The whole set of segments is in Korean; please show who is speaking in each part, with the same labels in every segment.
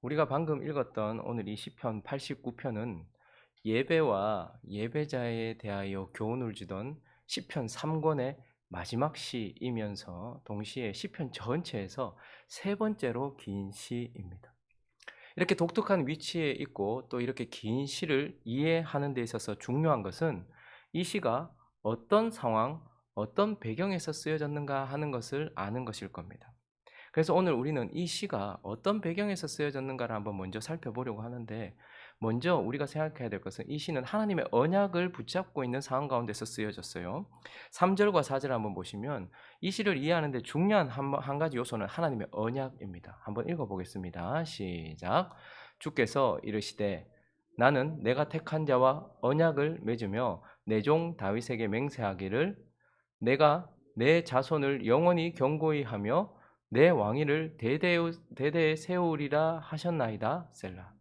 Speaker 1: 우리가 방금 읽었던 오늘 이 시편 89편은 예배와 예배자에 대하여 교훈을 주던 시편 3권의 마지막 시이면서 동시에 시편 전체에서 세 번째로 긴 시입니다. 이렇게 독특한 위치에 있고 또 이렇게 긴 시를 이해하는 데 있어서 중요한 것은 이 시가 어떤 상황, 어떤 배경에서 쓰여졌는가 하는 것을 아는 것일 겁니다. 그래서 오늘 우리는 이 시가 어떤 배경에서 쓰여졌는가를 한번 먼저 살펴보려고 하는데, 먼저 우리가 생각해야 될 것은 이 시는 하나님의 언약을 붙잡고 있는 상황 가운데서 쓰여졌어요. 3절과 4절 한번 보시면 이 시를 이해하는 데 중요한 한 가지 요소는 하나님의 언약입니다. 한번 읽어보겠습니다. 시작. 주께서 이르시되 나는 내가 택한 자와 언약을 맺으며 내 종 다윗에게 맹세하기를 내가 내 자손을 영원히 경고히 하며 내 왕위를 대대에 세우리라 하셨나이다. 셀라.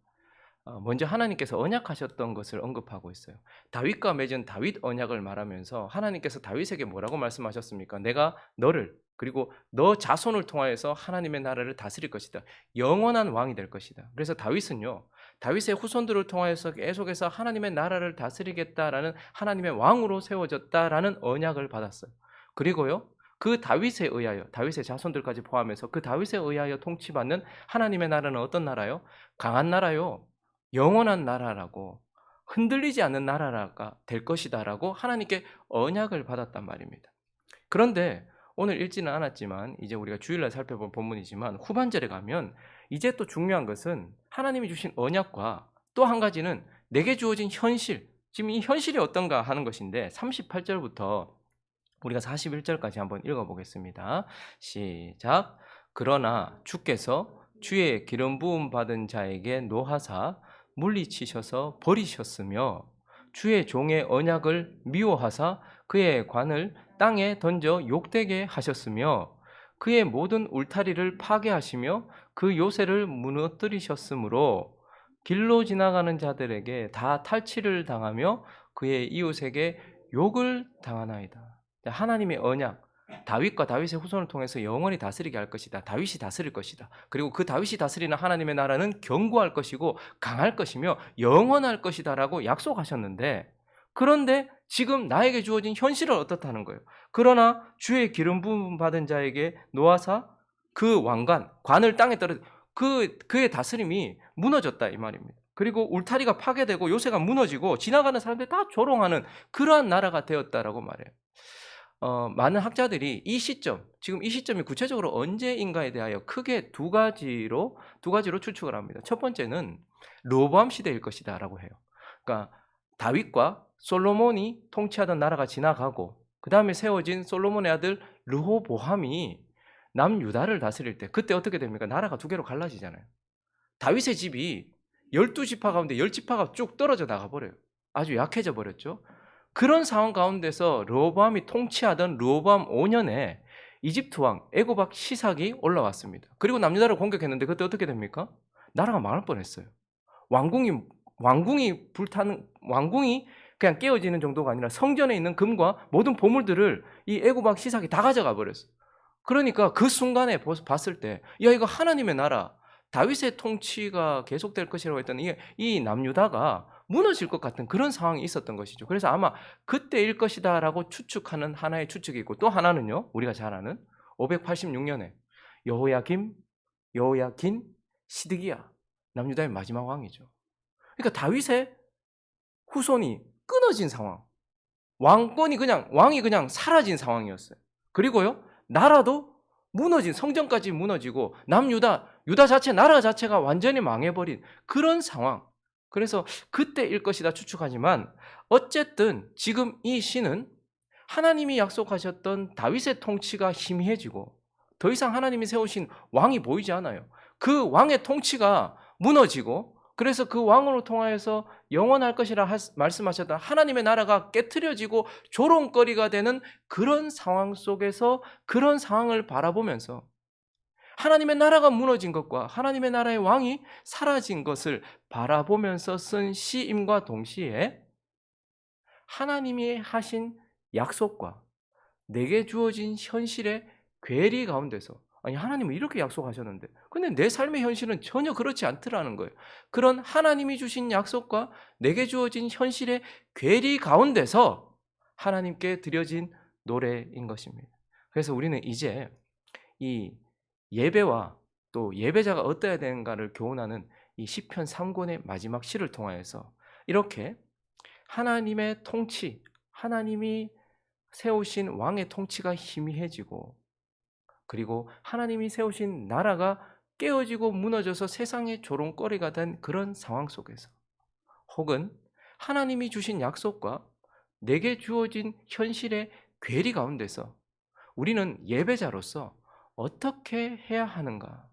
Speaker 1: 먼저 하나님께서 언약하셨던 것을 언급하고 있어요. 다윗과 맺은 다윗 언약을 말하면서 하나님께서 다윗에게 뭐라고 말씀하셨습니까? 내가 너를 그리고 너 자손을 통하여서 하나님의 나라를 다스릴 것이다. 영원한 왕이 될 것이다. 그래서 다윗은요, 다윗의 후손들을 통하여서 계속해서 하나님의 나라를 다스리겠다라는 하나님의 왕으로 세워졌다라는 언약을 받았어요. 그리고요, 그 다윗에 의하여, 다윗의 자손들까지 포함해서 그 다윗에 의하여 통치받는 하나님의 나라는 어떤 나라요? 강한 나라요. 영원한 나라라고, 흔들리지 않는 나라가 될 것이다라고 하나님께 언약을 받았단 말입니다. 그런데 오늘 읽지는 않았지만 이제 우리가 주일날 살펴본 본문이지만 후반절에 가면 이제 또 중요한 것은 하나님이 주신 언약과 또 한 가지는 내게 주어진 현실, 지금 이 현실이 어떤가 하는 것인데 38절부터 우리가 41절까지 한번 읽어보겠습니다. 시작. 그러나 주께서 주의 기름 부음 받은 자에게 노하사 물리치셔서 버리셨으며 주의 종의 언약을 미워하사 그의 관을 땅에 던져 욕되게 하셨으며 그의 모든 울타리를 파괴하시며 그 요새를 무너뜨리셨으므로 길로 지나가는 자들에게 다 탈취를 당하며 그의 이웃에게 욕을 당하나이다. 하나님의 언약, 다윗과 다윗의 후손을 통해서 영원히 다스리게 할 것이다. 다윗이 다스릴 것이다. 그리고 그 다윗이 다스리는 하나님의 나라는 견고할 것이고 강할 것이며 영원할 것이다라고 약속하셨는데, 그런데 지금 나에게 주어진 현실은 어떻다는 거예요. 그러나 주의 기름 부음 받은 자에게 노하사 그 왕관, 관을 땅에 떨어져 그의 다스림이 무너졌다 이 말입니다. 그리고 울타리가 파괴되고 요새가 무너지고 지나가는 사람들이 다 조롱하는 그러한 나라가 되었다라고 말해요. 많은 학자들이 이 시점, 지금 이 시점이 구체적으로 언제인가에 대하여 크게 두 가지로 추측을 합니다. 첫 번째는 르호보암 시대일 것이다라고 해요. 그러니까 다윗과 솔로몬이 통치하던 나라가 지나가고 그 다음에 세워진 솔로몬의 아들 르호보암이 남유다를 다스릴 때, 그때 어떻게 됩니까? 나라가 두 개로 갈라지잖아요. 다윗의 집이 12지파 가운데 10지파가 쭉 떨어져 나가 버려요. 아주 약해져 버렸죠. 그런 상황 가운데서 르호보암이 통치하던 르호보암 5년에 이집트 왕 애굽 왕 시삭이 올라왔습니다. 그리고 남유다를 공격했는데 그때 어떻게 됩니까? 나라가 망할 뻔했어요. 왕궁이 불타는, 왕궁이 그냥 깨어지는 정도가 아니라 성전에 있는 금과 모든 보물들을 이 애굽 왕 시삭이 다 가져가 버렸어요. 그러니까 그 순간에 봤을 때, 야, 이거 하나님의 나라, 다윗의 통치가 계속될 것이라고 했던 이 남유다가 무너질 것 같은 그런 상황이 있었던 것이죠. 그래서 아마 그때일 것이다라고 추측하는 하나의 추측이 있고, 또 하나는요, 우리가 잘 아는 586년에 여호야긴, 시드기야, 남유다의 마지막 왕이죠. 그러니까 다윗의 후손이 끊어진 상황, 왕이 그냥 사라진 상황이었어요. 그리고요, 나라도 무너진, 성전까지 무너지고 유다 자체, 나라 자체가 완전히 망해버린 그런 상황. 그래서 그때일 것이다 추측하지만, 어쨌든 지금 이 시는 하나님이 약속하셨던 다윗의 통치가 희미해지고 더 이상 하나님이 세우신 왕이 보이지 않아요. 그 왕의 통치가 무너지고, 그래서 그 왕으로 통하여서 영원할 것이라 말씀하셨던 하나님의 나라가 깨트려지고 조롱거리가 되는 그런 상황 속에서, 그런 상황을 바라보면서 하나님의 나라가 무너진 것과 하나님의 나라의 왕이 사라진 것을 바라보면서 쓴 시임과 동시에 하나님이 하신 약속과 내게 주어진 현실의 괴리 가운데서, 아니 하나님은 이렇게 약속하셨는데 근데 내 삶의 현실은 전혀 그렇지 않더라는 거예요. 그런 하나님이 주신 약속과 내게 주어진 현실의 괴리 가운데서 하나님께 드려진 노래인 것입니다. 그래서 우리는 이제 이 예배와 또 예배자가 어떠해야 되는가를 교훈하는 이 시편 3권의 마지막 시를 통하여서 이렇게 하나님의 통치, 하나님이 세우신 왕의 통치가 희미해지고 그리고 하나님이 세우신 나라가 깨어지고 무너져서 세상의 조롱거리가 된 그런 상황 속에서 혹은 하나님이 주신 약속과 내게 주어진 현실의 괴리 가운데서 우리는 예배자로서 어떻게 해야 하는가?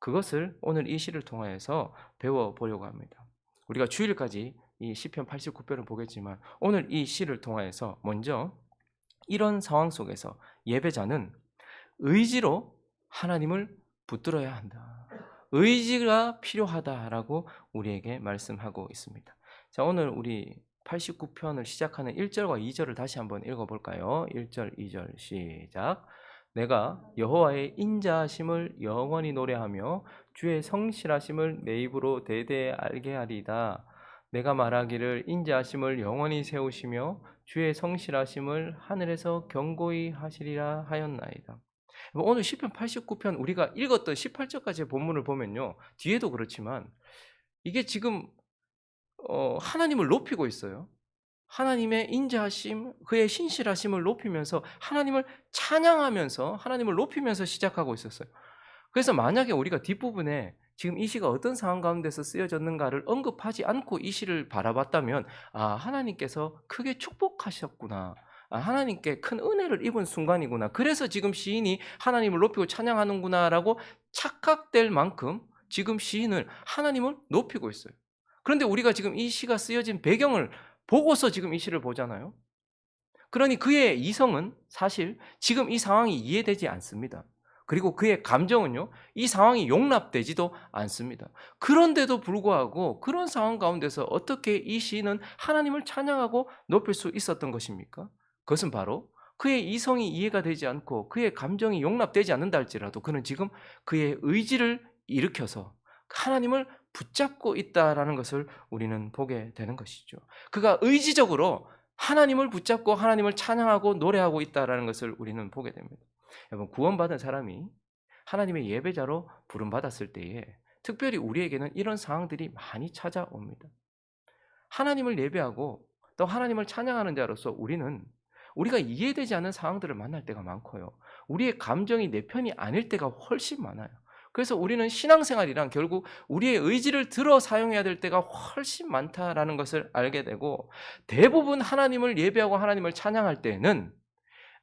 Speaker 1: 그것을 오늘 이 시를 통하여서 배워보려고 합니다. 우리가 주일까지 이 시편 89편을 보겠지만 오늘 이 시를 통하여서 먼저 이런 상황 속에서 예배자는 의지로 하나님을 붙들어야 한다. 의지가 필요하다라고 우리에게 말씀하고 있습니다. 자, 오늘 우리 89편을 시작하는 1절과 2절을 다시 한번 읽어볼까요? 1절, 2절 시작. 내가 여호와의 인자하심을 영원히 노래하며 주의 성실하심을 내 입으로 대대에 알게 하리이다. 내가 말하기를 인자하심을 영원히 세우시며 주의 성실하심을 하늘에서 경고히 하시리라 하였나이다. 오늘 시편 89편 우리가 읽었던 18절까지의 본문을 보면요. 뒤에도 그렇지만 이게 지금 하나님을 높이고 있어요. 하나님의 인자하심, 그의 신실하심을 높이면서 하나님을 찬양하면서 하나님을 높이면서 시작하고 있었어요. 그래서 만약에 우리가 뒷부분에 지금 이 시가 어떤 상황 가운데서 쓰여졌는가를 언급하지 않고 이 시를 바라봤다면 하나님께서 크게 축복하셨구나. 하나님께 큰 은혜를 입은 순간이구나. 그래서 지금 시인이 하나님을 높이고 찬양하는구나라고 착각될 만큼 지금 시인은 하나님을 높이고 있어요. 그런데 우리가 지금 이 시가 쓰여진 배경을 보고서 지금 이 시를 보잖아요. 그러니 그의 이성은 사실 지금 이 상황이 이해되지 않습니다. 그리고 그의 감정은요, 이 상황이 용납되지도 않습니다. 그런데도 불구하고 그런 상황 가운데서 어떻게 이 시인은 하나님을 찬양하고 높일 수 있었던 것입니까? 그것은 바로 그의 이성이 이해가 되지 않고 그의 감정이 용납되지 않는다 할지라도 그는 지금 그의 의지를 일으켜서 하나님을 붙잡고 있다라는 것을 우리는 보게 되는 것이죠. 그가 의지적으로 하나님을 붙잡고 하나님을 찬양하고 노래하고 있다라는 것을 우리는 보게 됩니다. 여러분, 구원받은 사람이 하나님의 예배자로 부름받았을 때에 특별히 우리에게는 이런 상황들이 많이 찾아옵니다. 하나님을 예배하고 또 하나님을 찬양하는 자로서 우리가 이해되지 않는 상황들을 만날 때가 많고요. 우리의 감정이 내 편이 아닐 때가 훨씬 많아요. 그래서 우리는 신앙생활이란 결국 우리의 의지를 들어 사용해야 될 때가 훨씬 많다라는 것을 알게 되고 대부분 하나님을 예배하고 하나님을 찬양할 때는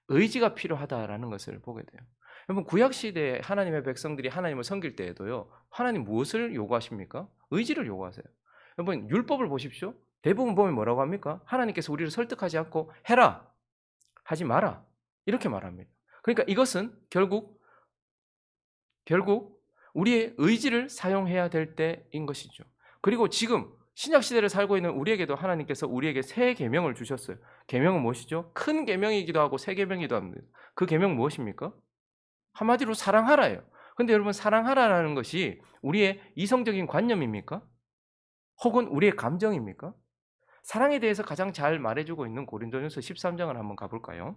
Speaker 1: 의지가 필요하다라는 것을 보게 돼요. 여러분 구약시대에 하나님의 백성들이 하나님을 섬길 때에도요. 하나님 무엇을 요구하십니까? 의지를 요구하세요. 여러분 율법을 보십시오. 대부분 보면 뭐라고 합니까? 하나님께서 우리를 설득하지 않고 해라, 하지 마라 이렇게 말합니다. 그러니까 이것은 결국 우리의 의지를 사용해야 될 때인 것이죠. 그리고 지금 신약 시대를 살고 있는 우리에게도 하나님께서 우리에게 새 계명을 주셨어요. 계명은 무엇이죠? 큰 계명이기도 하고 새 계명이기도 합니다. 그 계명 무엇입니까? 한마디로 사랑하라예요. 근데 여러분 사랑하라라는 것이 우리의 이성적인 관념입니까? 혹은 우리의 감정입니까? 사랑에 대해서 가장 잘 말해주고 있는 고린도전서 13장을 한번 가볼까요?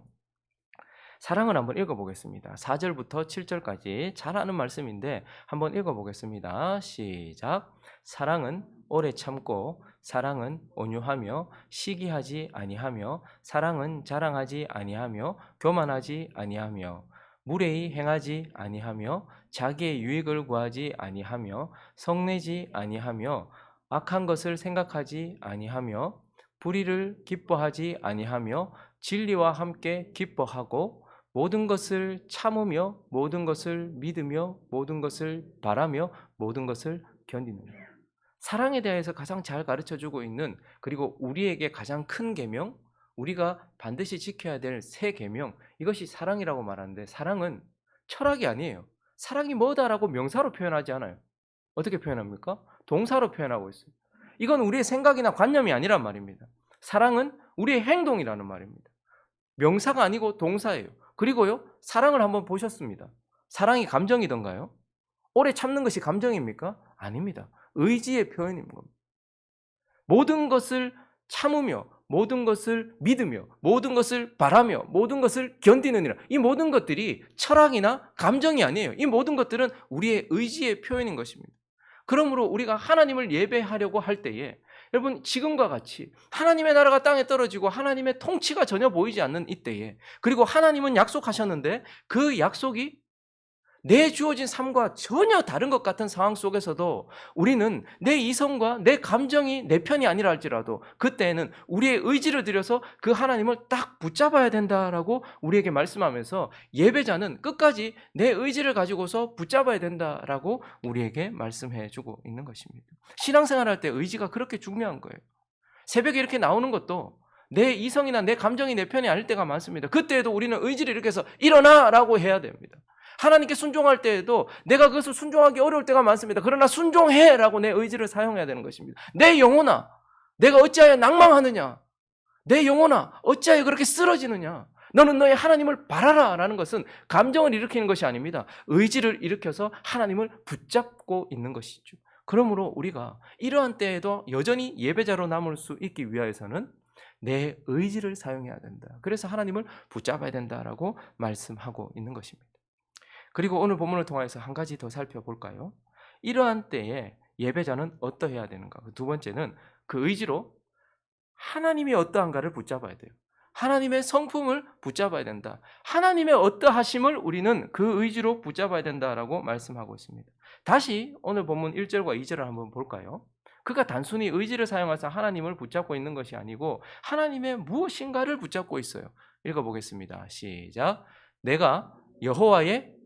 Speaker 1: 사랑을 한번 읽어보겠습니다. 4절부터 7절까지 잘 아는 말씀인데 한번 읽어보겠습니다. 시작. 사랑은 오래 참고 사랑은 온유하며 시기하지 아니하며 사랑은 자랑하지 아니하며 교만하지 아니하며 무례히 행하지 아니하며 자기의 유익을 구하지 아니하며 성내지 아니하며 악한 것을 생각하지 아니하며 불의를 기뻐하지 아니하며 진리와 함께 기뻐하고 모든 것을 참으며 모든 것을 믿으며 모든 것을 바라며 모든 것을 견디는 사랑에 대해서 가장 잘 가르쳐주고 있는 그리고 우리에게 가장 큰 계명 우리가 반드시 지켜야 될 새 계명 이것이 사랑이라고 말하는데 사랑은 철학이 아니에요. 사랑이 뭐다라고 명사로 표현하지 않아요. 어떻게 표현합니까? 동사로 표현하고 있어요. 이건 우리의 생각이나 관념이 아니란 말입니다. 사랑은 우리의 행동이라는 말입니다. 명사가 아니고 동사예요. 그리고요, 사랑을 한번 보셨습니다. 사랑이 감정이던가요? 오래 참는 것이 감정입니까? 아닙니다. 의지의 표현인 겁니다. 모든 것을 참으며 모든 것을 믿으며 모든 것을 바라며 모든 것을 견디는 이라. 이 모든 것들이 철학이나 감정이 아니에요. 이 모든 것들은 우리의 의지의 표현인 것입니다. 그러므로 우리가 하나님을 예배하려고 할 때에 여러분 지금과 같이 하나님의 나라가 땅에 떨어지고 하나님의 통치가 전혀 보이지 않는 이때에 그리고 하나님은 약속하셨는데 그 약속이 내 주어진 삶과 전혀 다른 것 같은 상황 속에서도 우리는 내 이성과 내 감정이 내 편이 아니라 할지라도 그때에는 우리의 의지를 들여서 그 하나님을 딱 붙잡아야 된다라고 우리에게 말씀하면서 예배자는 끝까지 내 의지를 가지고서 붙잡아야 된다라고 우리에게 말씀해 주고 있는 것입니다. 신앙생활할 때 의지가 그렇게 중요한 거예요. 새벽에 이렇게 나오는 것도 내 이성이나 내 감정이 내 편이 아닐 때가 많습니다. 그때에도 우리는 의지를 이렇게 해서 일어나라고 해야 됩니다. 하나님께 순종할 때에도 내가 그것을 순종하기 어려울 때가 많습니다. 그러나 순종해라고 내 의지를 사용해야 되는 것입니다. 내 영혼아, 내가 어찌하여 낭망하느냐? 내 영혼아, 어찌하여 그렇게 쓰러지느냐? 너는 너의 하나님을 바라라 라는 것은 감정을 일으키는 것이 아닙니다. 의지를 일으켜서 하나님을 붙잡고 있는 것이죠. 그러므로 우리가 이러한 때에도 여전히 예배자로 남을 수 있기 위하여서는 내 의지를 사용해야 된다. 그래서 하나님을 붙잡아야 된다라고 말씀하고 있는 것입니다. 그리고 오늘 본문을 통해서 한 가지 더 살펴볼까요? 이러한 때에 예배자는 어떠해야 되는가? 두 번째는 그 의지로 하나님이 어떠한가를 붙잡아야 돼요. 하나님의 성품을 붙잡아야 된다. 하나님의 어떠하심을 우리는 그 의지로 붙잡아야 된다라고 말씀하고 있습니다. 다시 오늘 본문 1절과 2절을 한번 볼까요? 그가 단순히 의지를 사용해서 하나님을 붙잡고 있는 것이 아니고 하나님의 무엇인가를 붙잡고 있어요. 읽어보겠습니다. 시작. 내가 여호와의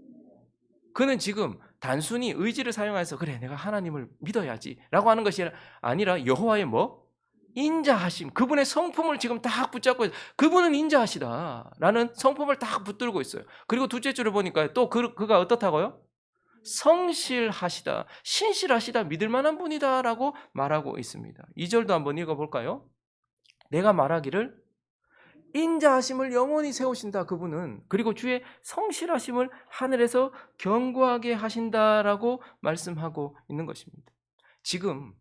Speaker 1: 그는 지금 단순히 의지를 사용해서 그래 내가 하나님을 믿어야지 라고 하는 것이 아니라 여호와의 뭐? 인자하심, 그분의 성품을 지금 딱 붙잡고 있어요. 그분은 인자하시다 라는 성품을 딱 붙들고 있어요. 그리고 둘째 줄을 보니까 또 그가 어떻다고요? 성실하시다, 신실하시다, 믿을 만한 분이다 라고 말하고 있습니다. 2절도 한번 읽어볼까요? 내가 말하기를 인자하심을 영원히 세우신다 그분은, 그리고 주의 성실하심을 하늘에서 견고하게 하신다라고 말씀하고 있는 것입니다. 지금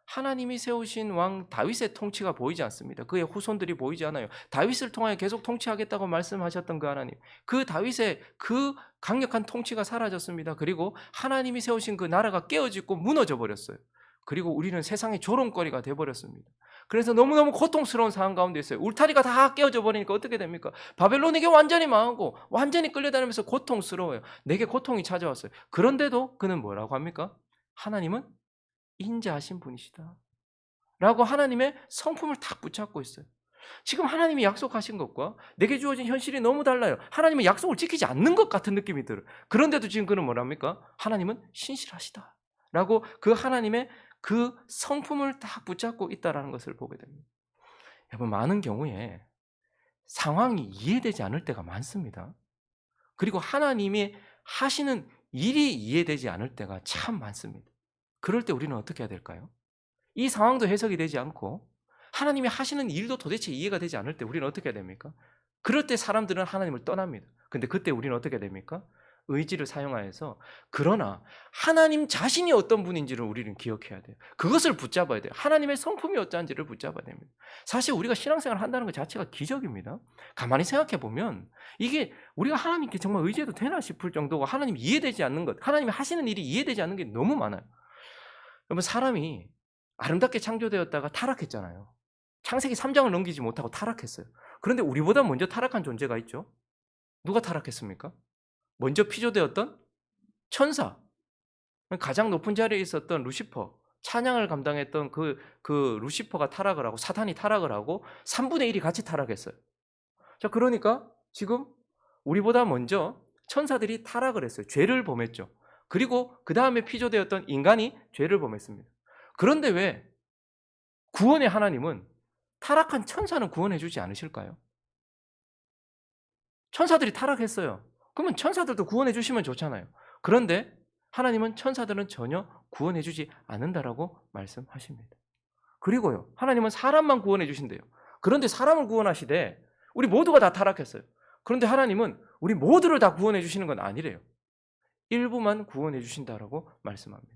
Speaker 1: 하나님이 세우신 왕 다윗의 통치가 보이지 않습니다. 그의 후손들이 보이지 않아요. 다윗을 통하여 계속 통치하겠다고 말씀하셨던 그 하나님, 그 다윗의 그 강력한 통치가 사라졌습니다. 그리고 하나님이 세우신 그 나라가 깨어지고 무너져 버렸어요. 그리고 우리는 세상의 조롱거리가 돼버렸습니다. 그래서 너무너무 고통스러운 상황 가운데 있어요. 울타리가 다 깨어져 버리니까 어떻게 됩니까? 바벨론에게 완전히 망하고 완전히 끌려다니면서 고통스러워요. 내게 고통이 찾아왔어요. 그런데도 그는 뭐라고 합니까? 하나님은 인자하신 분이시다 라고 하나님의 성품을 탁 붙잡고 있어요. 지금 하나님이 약속하신 것과 내게 주어진 현실이 너무 달라요. 하나님은 약속을 지키지 않는 것 같은 느낌이 들어요. 그런데도 지금 그는 뭐랍니까? 하나님은 신실하시다 라고 그 하나님의 그 성품을 다 붙잡고 있다는 것을 보게 됩니다. 여러분, 많은 경우에 상황이 이해되지 않을 때가 많습니다. 그리고 하나님이 하시는 일이 이해되지 않을 때가 참 많습니다. 그럴 때 우리는 어떻게 해야 될까요? 이 상황도 해석이 되지 않고 하나님이 하시는 일도 도대체 이해가 되지 않을 때 우리는 어떻게 해야 됩니까? 그럴 때 사람들은 하나님을 떠납니다. 근데 그때 우리는 어떻게 됩니까? 의지를 사용하여서, 그러나 하나님 자신이 어떤 분인지를 우리는 기억해야 돼요. 그것을 붙잡아야 돼요. 하나님의 성품이 어떠한지를 붙잡아야 됩니다. 사실 우리가 신앙생활을 한다는 것 자체가 기적입니다. 가만히 생각해 보면 이게 우리가 하나님께 정말 의지해도 되나 싶을 정도고 하나님이 이해되지 않는 것, 하나님이 하시는 일이 이해되지 않는 게 너무 많아요. 여러분, 사람이 아름답게 창조되었다가 타락했잖아요. 창세기 3장을 넘기지 못하고 타락했어요. 그런데 우리보다 먼저 타락한 존재가 있죠. 누가 타락했습니까? 먼저 피조되었던 천사, 가장 높은 자리에 있었던 루시퍼, 찬양을 감당했던 그 루시퍼가 타락을 하고 사탄이 타락을 하고 3분의 1이 같이 타락했어요. 자, 그러니까 지금 우리보다 먼저 천사들이 타락을 했어요. 죄를 범했죠. 그리고 그 다음에 피조되었던 인간이 죄를 범했습니다. 그런데 왜 구원의 하나님은 타락한 천사는 구원해 주지 않으실까요? 천사들이 타락했어요. 그러면 천사들도 구원해 주시면 좋잖아요. 그런데 하나님은 천사들은 전혀 구원해 주지 않는다라고 말씀하십니다. 그리고요, 하나님은 사람만 구원해 주신대요. 그런데 사람을 구원하시되 우리 모두가 다 타락했어요. 그런데 하나님은 우리 모두를 다 구원해 주시는 건 아니래요. 일부만 구원해 주신다라고 말씀합니다.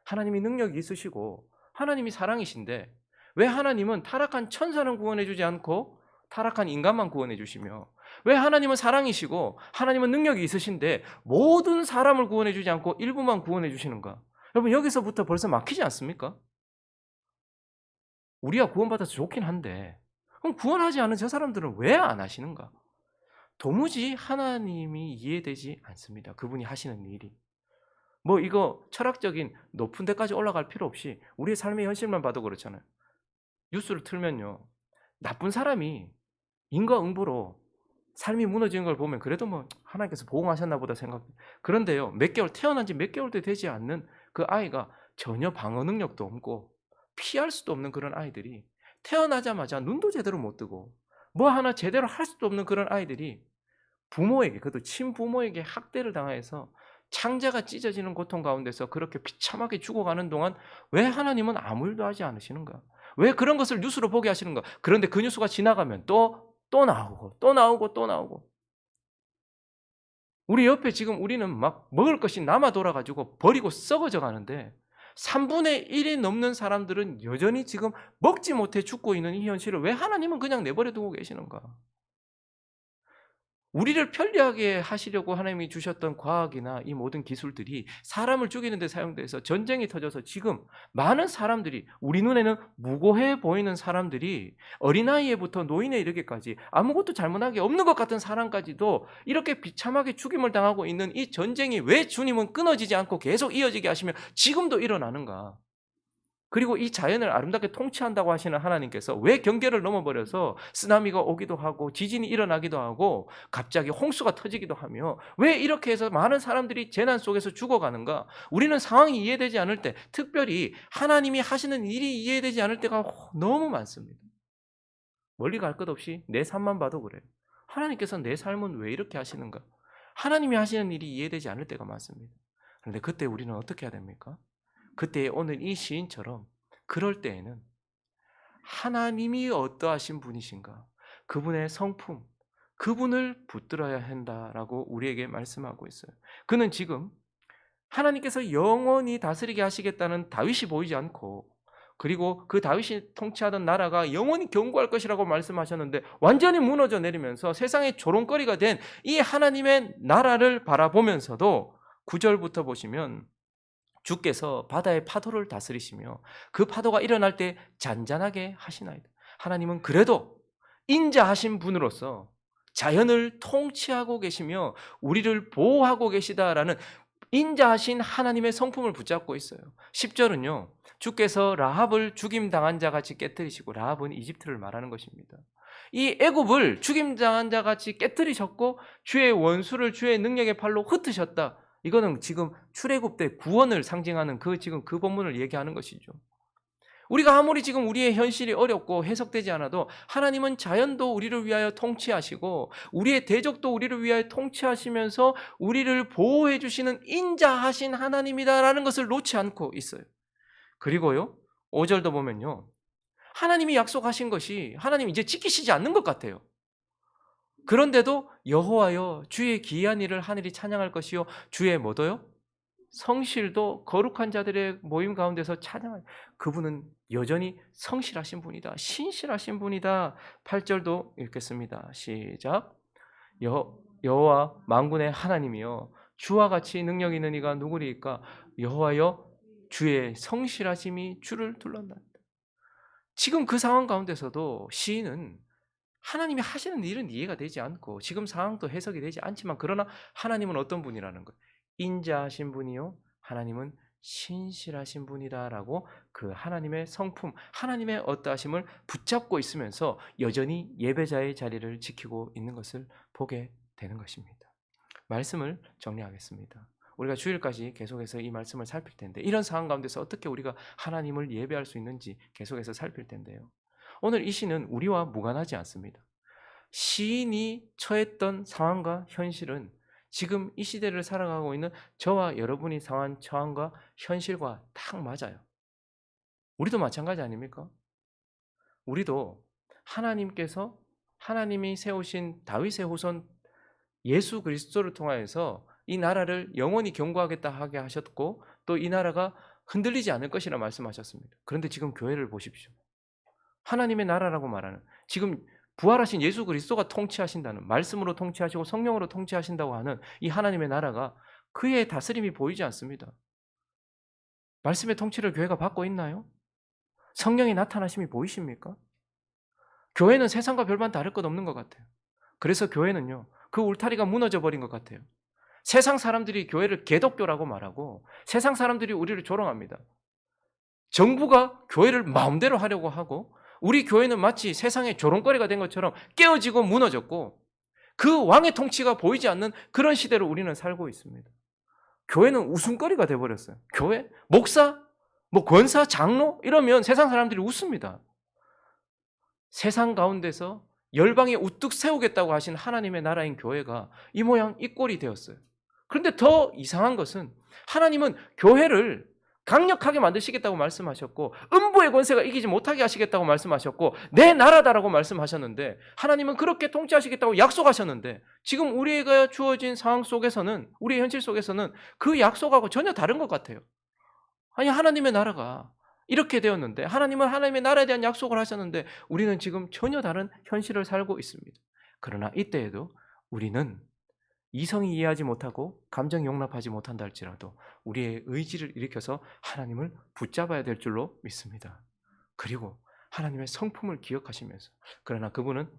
Speaker 1: 하나님이 능력이 있으시고 하나님이 사랑이신데 왜 하나님은 타락한 천사는 구원해 주지 않고 타락한 인간만 구원해 주시며, 왜 하나님은 사랑이시고 하나님은 능력이 있으신데 모든 사람을 구원해 주지 않고 일부만 구원해 주시는가? 여러분, 여기서부터 벌써 막히지 않습니까? 우리가 구원받아서 좋긴 한데 그럼 구원하지 않은 저 사람들은 왜 안 하시는가? 도무지 하나님이 이해되지 않습니다. 그분이 하시는 일이. 뭐 이거 철학적인 높은 데까지 올라갈 필요 없이 우리의 삶의 현실만 봐도 그렇잖아요. 뉴스를 틀면요, 나쁜 사람이 인과응보로 삶이 무너지는 걸 보면 그래도 뭐 하나님께서 보응하셨나 보다 생각. 그런데요, 몇 개월, 태어난 지 몇 개월도 되지 않는 그 아이가 전혀 방어 능력도 없고 피할 수도 없는 그런 아이들이 태어나자마자 눈도 제대로 못 뜨고 뭐 하나 제대로 할 수도 없는 그런 아이들이 부모에게, 그것도 친부모에게 학대를 당해서 창자가 찢어지는 고통 가운데서 그렇게 비참하게 죽어가는 동안 왜 하나님은 아무 일도 하지 않으시는가? 왜 그런 것을 뉴스로 보게 하시는가? 그런데 그 뉴스가 지나가면 또 나오고 또 나오고 또 나오고, 우리 옆에 지금 우리는 막 먹을 것이 남아 돌아가지고 버리고 썩어져 가는데 3분의 1이 넘는 사람들은 여전히 지금 먹지 못해 죽고 있는 이 현실을 왜 하나님은 그냥 내버려 두고 계시는가? 우리를 편리하게 하시려고 하나님이 주셨던 과학이나 이 모든 기술들이 사람을 죽이는 데 사용돼서 전쟁이 터져서 지금 많은 사람들이, 우리 눈에는 무고해 보이는 사람들이 어린아이에부터 노인에 이르기까지 아무것도 잘못한 게 없는 것 같은 사람까지도 이렇게 비참하게 죽임을 당하고 있는 이 전쟁이 왜 주님은 끊어지지 않고 계속 이어지게 하시며 지금도 일어나는가? 그리고 이 자연을 아름답게 통치한다고 하시는 하나님께서 왜 경계를 넘어버려서 쓰나미가 오기도 하고 지진이 일어나기도 하고 갑자기 홍수가 터지기도 하며 왜 이렇게 해서 많은 사람들이 재난 속에서 죽어가는가? 우리는 상황이 이해되지 않을 때, 특별히 하나님이 하시는 일이 이해되지 않을 때가 너무 많습니다. 멀리 갈 것 없이 내 삶만 봐도 그래요. 하나님께서 내 삶은 왜 이렇게 하시는가? 하나님이 하시는 일이 이해되지 않을 때가 많습니다. 그런데 그때 우리는 어떻게 해야 됩니까? 그때 오늘 이 시인처럼 그럴 때에는 하나님이 어떠하신 분이신가, 그분의 성품, 그분을 붙들어야 한다라고 우리에게 말씀하고 있어요. 그는 지금 하나님께서 영원히 다스리게 하시겠다는 다윗이 보이지 않고, 그리고 그 다윗이 통치하던 나라가 영원히 견고할 것이라고 말씀하셨는데 완전히 무너져 내리면서 세상의 조롱거리가 된 이 하나님의 나라를 바라보면서도 9절부터 보시면 주께서 바다의 파도를 다스리시며 그 파도가 일어날 때 잔잔하게 하시나이다. 하나님은 그래도 인자하신 분으로서 자연을 통치하고 계시며 우리를 보호하고 계시다라는 인자하신 하나님의 성품을 붙잡고 있어요. 10절은요. 주께서 라합을 죽임당한 자같이 깨뜨리시고, 라합은 이집트를 말하는 것입니다. 이 애굽을 죽임당한 자같이 깨뜨리셨고 주의 원수를 주의 능력의 팔로 흩으셨다. 이거는 지금 출애굽 때 구원을 상징하는 지금 그 본문을 얘기하는 것이죠. 우리가 아무리 지금 우리의 현실이 어렵고 해석되지 않아도 하나님은 자연도 우리를 위하여 통치하시고 우리의 대적도 우리를 위하여 통치하시면서 우리를 보호해 주시는 인자하신 하나님이다라는 것을 놓지 않고 있어요. 그리고요, 5절도 보면요, 하나님이 약속하신 것이 하나님 이제 지키시지 않는 것 같아요. 그런데도 여호와여 주의 기이한 일을 하늘이 찬양할 것이요 주의 뭐도요? 성실도 거룩한 자들의 모임 가운데서 찬양할, 그분은 여전히 성실하신 분이다. 신실하신 분이다. 8절도 읽겠습니다. 시작. 여호와 만군의 하나님이여 주와 같이 능력 있는 이가 누구리이까? 여호와여 주의 성실하심이 주를 둘렀나이다. 지금 그 상황 가운데서도 시인은 하나님이 하시는 일은 이해가 되지 않고 지금 상황도 해석이 되지 않지만, 그러나 하나님은 어떤 분이라는 거예요. 인자하신 분이요 하나님은 신실하신 분이다라고 그 하나님의 성품, 하나님의 어떠하심을 붙잡고 있으면서 여전히 예배자의 자리를 지키고 있는 것을 보게 되는 것입니다. 말씀을 정리하겠습니다. 우리가 주일까지 계속해서 이 말씀을 살필 텐데, 이런 상황 가운데서 어떻게 우리가 하나님을 예배할 수 있는지 계속해서 살필 텐데요. 오늘 이 시는 우리와 무관하지 않습니다. 시인이 처했던 상황과 현실은 지금 이 시대를 살아가고 있는 저와 여러분이 상한 처함과 현실과 딱 맞아요. 우리도 마찬가지 아닙니까? 우리도 하나님께서, 하나님이 세우신 다윗의 후손 예수 그리스도를 통하여서 이 나라를 영원히 경고하겠다 하게 하셨고 또 이 나라가 흔들리지 않을 것이라 말씀하셨습니다. 그런데 지금 교회를 보십시오. 하나님의 나라라고 말하는 지금 부활하신 예수 그리스도가 통치하신다는 말씀으로 통치하시고 성령으로 통치하신다고 하는 이 하나님의 나라가 그의 다스림이 보이지 않습니다. 말씀의 통치를 교회가 받고 있나요? 성령의 나타나심이 보이십니까? 교회는 세상과 별반 다를 것 없는 것 같아요. 그래서 교회는요, 그 울타리가 무너져 버린 것 같아요. 세상 사람들이 교회를 개독교라고 말하고 세상 사람들이 우리를 조롱합니다. 정부가 교회를 마음대로 하려고 하고 우리 교회는 마치 세상의 조롱거리가 된 것처럼 깨어지고 무너졌고 그 왕의 통치가 보이지 않는 그런 시대로 우리는 살고 있습니다. 교회는 웃음거리가 돼버렸어요. 교회? 목사? 뭐 권사? 장로? 이러면 세상 사람들이 웃습니다. 세상 가운데서 열방에 우뚝 세우겠다고 하신 하나님의 나라인 교회가 이 모양 이 꼴이 되었어요. 그런데 더 이상한 것은 하나님은 교회를 강력하게 만드시겠다고 말씀하셨고 음부의 권세가 이기지 못하게 하시겠다고 말씀하셨고 내 나라다라고 말씀하셨는데 하나님은 그렇게 통치하시겠다고 약속하셨는데 지금 우리가 주어진 상황 속에서는 우리의 현실 속에서는 그 약속하고 전혀 다른 것 같아요. 아니 하나님의 나라가 이렇게 되었는데 하나님은 하나님의 나라에 대한 약속을 하셨는데 우리는 지금 전혀 다른 현실을 살고 있습니다. 그러나 이때에도 우리는 이성이 이해하지 못하고 감정이 용납하지 못한다 할지라도 우리의 의지를 일으켜서 하나님을 붙잡아야 될 줄로 믿습니다. 그리고 하나님의 성품을 기억하시면서 그러나 그분은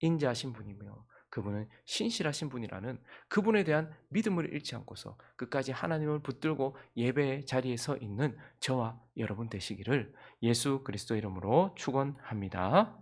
Speaker 1: 인자하신 분이며 그분은 신실하신 분이라는 그분에 대한 믿음을 잃지 않고서 끝까지 하나님을 붙들고 예배의 자리에 서 있는 저와 여러분 되시기를 예수 그리스도 이름으로 축원합니다.